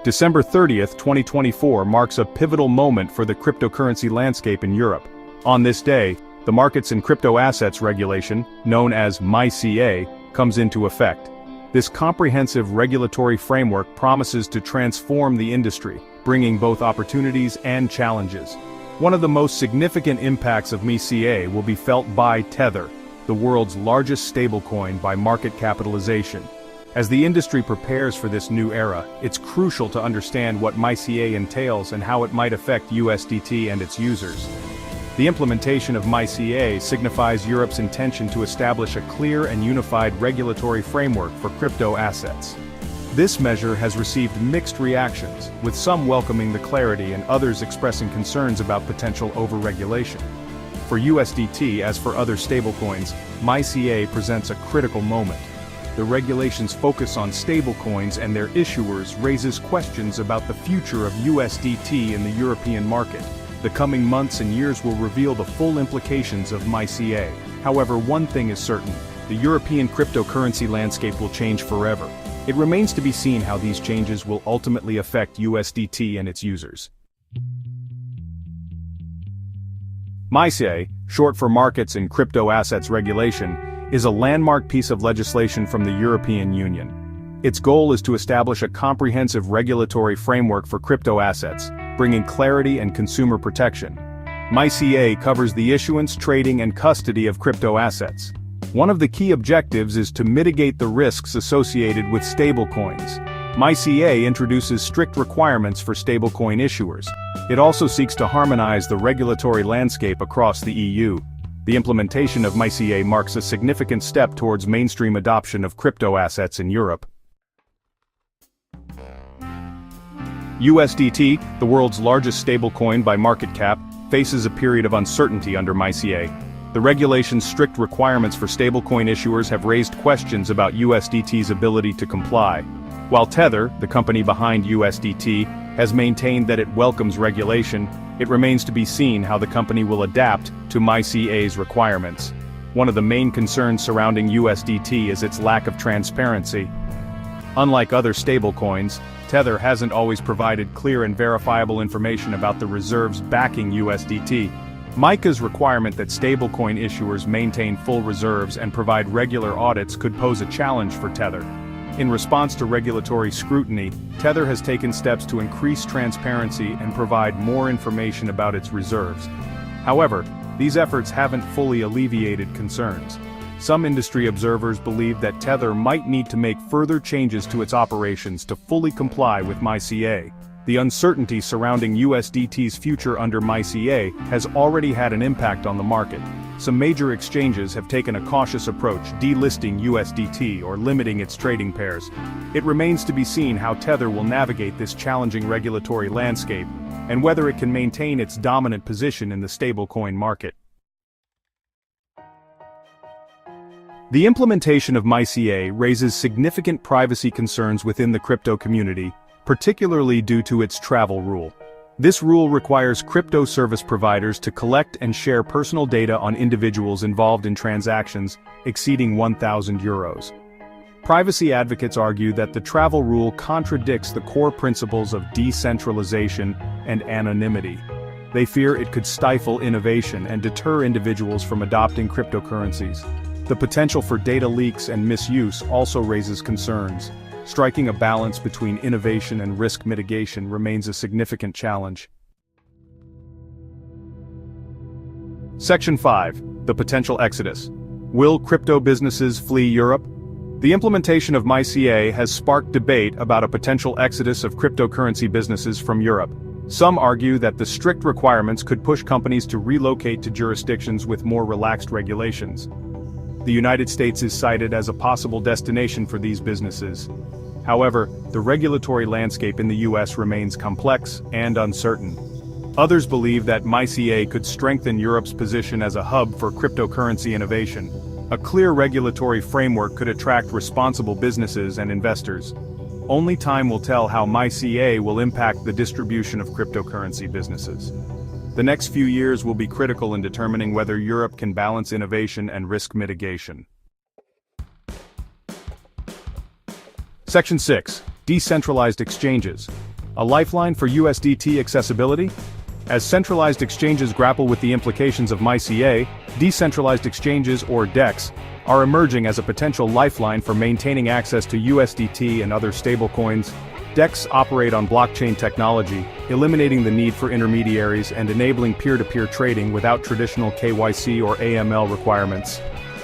December 30th, 2024 marks a pivotal moment for the cryptocurrency landscape in Europe. On this day, the Markets in Crypto Assets Regulation, known as MiCA, comes into effect. This comprehensive regulatory framework promises to transform the industry, bringing both opportunities and challenges. One of the most significant impacts of MiCA will be felt by Tether, the world's largest stablecoin by market capitalization. As the industry prepares for this new era, it's crucial to understand what MiCA entails and how it might affect USDT and its users. The implementation of MiCA signifies Europe's intention to establish a clear and unified regulatory framework for crypto assets. This measure has received mixed reactions, with some welcoming the clarity and others expressing concerns about potential overregulation. For USDT, as for other stablecoins, MiCA presents a critical moment. The regulations' focus on stablecoins and their issuers raises questions about the future of USDT in the European market. The coming months and years will reveal the full implications of MiCA. However, one thing is certain: the European cryptocurrency landscape will change forever. It remains to be seen how these changes will ultimately affect USDT and its users. MiCA, short for Markets in Crypto Assets Regulation, is a landmark piece of legislation from the European Union. Its goal is to establish a comprehensive regulatory framework for crypto assets, bringing clarity and consumer protection. MiCA covers the issuance, trading, and custody of crypto assets. One of the key objectives is to mitigate the risks associated with stablecoins. MiCA introduces strict requirements for stablecoin issuers. It also seeks to harmonize the regulatory landscape across the EU. The implementation of MiCA marks a significant step towards mainstream adoption of crypto assets in Europe. USDT, the world's largest stablecoin by market cap, faces a period of uncertainty under MiCA. The regulation's strict requirements for stablecoin issuers have raised questions about USDT's ability to comply. While Tether, the company behind USDT, has maintained that it welcomes regulation, it remains to be seen how the company will adapt to MiCA's requirements. One of the main concerns surrounding USDT is its lack of transparency. Unlike other stablecoins, Tether hasn't always provided clear and verifiable information about the reserves backing USDT. MiCA's requirement that stablecoin issuers maintain full reserves and provide regular audits could pose a challenge for Tether. In response to regulatory scrutiny, Tether has taken steps to increase transparency and provide more information about its reserves. However, these efforts haven't fully alleviated concerns. Some industry observers believe that Tether might need to make further changes to its operations to fully comply with MiCA. The uncertainty surrounding USDT's future under MiCA has already had an impact on the market. Some major exchanges have taken a cautious approach, delisting USDT or limiting its trading pairs. It remains to be seen how Tether will navigate this challenging regulatory landscape, and whether it can maintain its dominant position in the stablecoin market. The implementation of MiCA raises significant privacy concerns within the crypto community, particularly due to its travel rule. This rule requires crypto service providers to collect and share personal data on individuals involved in transactions exceeding €1,000. Privacy advocates argue that the travel rule contradicts the core principles of decentralization and anonymity. They fear it could stifle innovation and deter individuals from adopting cryptocurrencies. The potential for data leaks and misuse also raises concerns. Striking a balance between innovation and risk mitigation remains a significant challenge. Section 5. The potential exodus. Will crypto businesses flee Europe? The implementation of MiCA has sparked debate about a potential exodus of cryptocurrency businesses from Europe. Some argue that the strict requirements could push companies to relocate to jurisdictions with more relaxed regulations. The United States is cited as a possible destination for these businesses. However, the regulatory landscape in the US remains complex and uncertain. Others believe that MiCA could strengthen Europe's position as a hub for cryptocurrency innovation. A clear regulatory framework could attract responsible businesses and investors. Only time will tell how MiCA will impact the distribution of cryptocurrency businesses. The next few years will be critical in determining whether Europe can balance innovation and risk mitigation. Section 6. Decentralized exchanges. A lifeline for USDT accessibility? As centralized exchanges grapple with the implications of MiCA, decentralized exchanges, or DEX, are emerging as a potential lifeline for maintaining access to USDT and other stablecoins. DEX operate on blockchain technology, eliminating the need for intermediaries and enabling peer-to-peer trading without traditional KYC or AML requirements.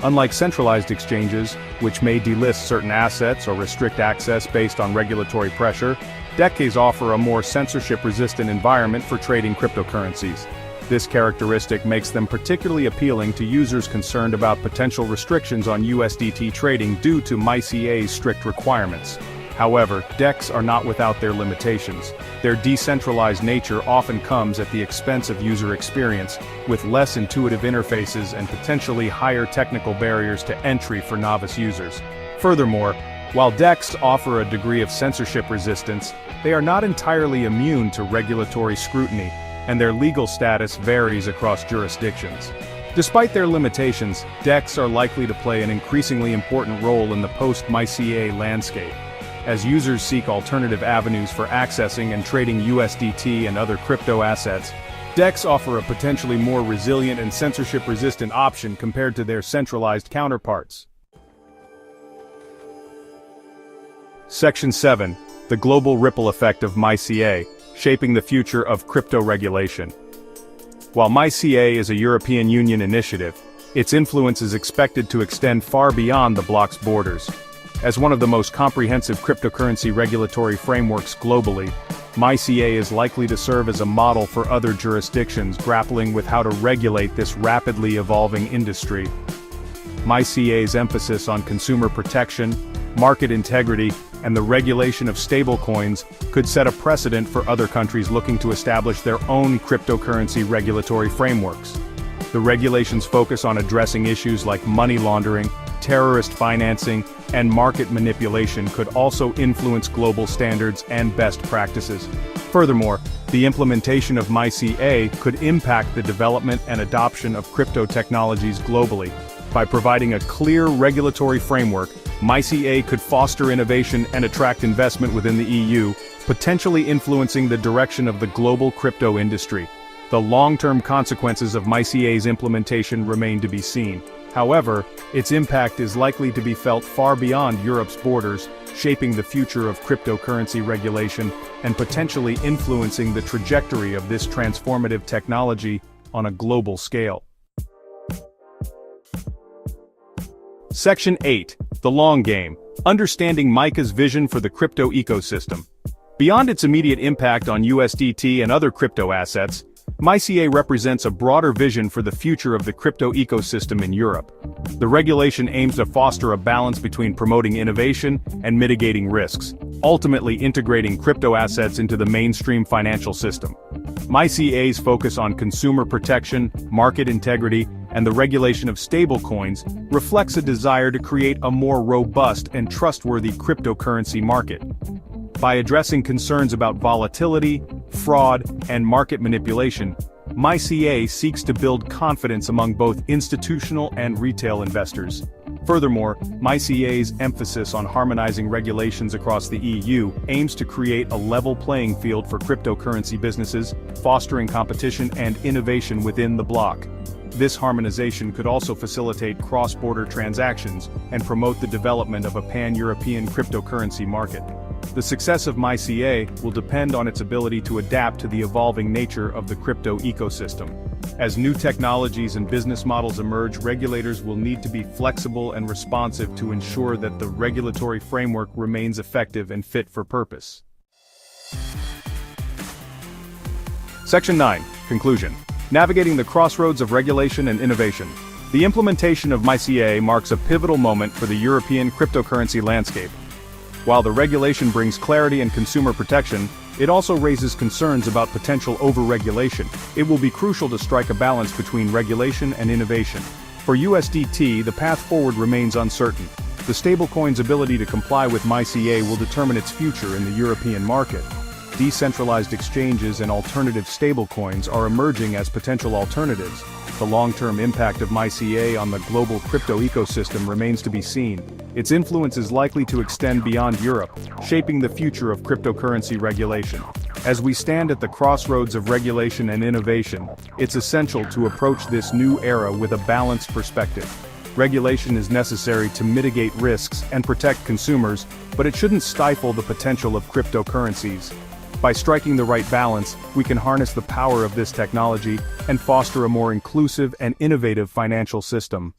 Unlike centralized exchanges, which may delist certain assets or restrict access based on regulatory pressure, DEX offer a more censorship-resistant environment for trading cryptocurrencies. This characteristic makes them particularly appealing to users concerned about potential restrictions on USDT trading due to MiCA's strict requirements. However, DEX are not without their limitations. Their decentralized nature often comes at the expense of user experience, with less intuitive interfaces and potentially higher technical barriers to entry for novice users. Furthermore, while DEX offer a degree of censorship resistance, they are not entirely immune to regulatory scrutiny, and their legal status varies across jurisdictions. Despite their limitations, DEX are likely to play an increasingly important role in the post-MiCA landscape. As users seek alternative avenues for accessing and trading USDT and other crypto assets, DEX offer a potentially more resilient and censorship-resistant option compared to their centralized counterparts. Section 7. The global ripple effect of MiCA, shaping the future of crypto regulation. While MiCA is a European Union initiative, its influence is expected to extend far beyond the bloc's borders. As one of the most comprehensive cryptocurrency regulatory frameworks globally, MiCA is likely to serve as a model for other jurisdictions grappling with how to regulate this rapidly evolving industry. MiCA's emphasis on consumer protection, market integrity, and the regulation of stablecoins could set a precedent for other countries looking to establish their own cryptocurrency regulatory frameworks. The regulations focus on addressing issues like money laundering, terrorist financing, and market manipulation could also influence global standards and best practices. Furthermore, the implementation of MiCA could impact the development and adoption of crypto technologies globally. By providing a clear regulatory framework, MiCA could foster innovation and attract investment within the EU, potentially influencing the direction of the global crypto industry. The long-term consequences of MiCA's implementation remain to be seen. However, its impact is likely to be felt far beyond Europe's borders, shaping the future of cryptocurrency regulation and potentially influencing the trajectory of this transformative technology on a global scale. Section 8. The Long Game. Understanding MiCA's vision for the crypto ecosystem. Beyond its immediate impact on USDT and other crypto assets, MiCA represents a broader vision for the future of the crypto ecosystem in Europe. The regulation aims to foster a balance between promoting innovation and mitigating risks, ultimately integrating crypto assets into the mainstream financial system. MiCA's focus on consumer protection, market integrity, and the regulation of stablecoins reflects a desire to create a more robust and trustworthy cryptocurrency market. By addressing concerns about volatility, fraud, and market manipulation, MiCA seeks to build confidence among both institutional and retail investors. Furthermore, MiCA's emphasis on harmonizing regulations across the EU aims to create a level playing field for cryptocurrency businesses, fostering competition and innovation within the bloc. This harmonization could also facilitate cross-border transactions and promote the development of a pan-European cryptocurrency market. The success of MiCA will depend on its ability to adapt to the evolving nature of the crypto ecosystem. As new technologies and business models emerge, regulators will need to be flexible and responsive to ensure that the regulatory framework remains effective and fit for purpose. Section 9. Conclusion. Navigating the crossroads of regulation and innovation. The implementation of MiCA marks a pivotal moment for the European cryptocurrency landscape. While the regulation brings clarity and consumer protection, it also raises concerns about potential over-regulation. It will be crucial to strike a balance between regulation and innovation. For USDT, the path forward remains uncertain. The stablecoin's ability to comply with MiCA will determine its future in the European market. Decentralized exchanges and alternative stablecoins are emerging as potential alternatives. The long-term impact of MiCA on the global crypto ecosystem remains to be seen. Its influence is likely to extend beyond Europe, shaping the future of cryptocurrency regulation. As we stand at the crossroads of regulation and innovation, it's essential to approach this new era with a balanced perspective. Regulation is necessary to mitigate risks and protect consumers, but it shouldn't stifle the potential of cryptocurrencies. By striking the right balance, we can harness the power of this technology and foster a more inclusive and innovative financial system.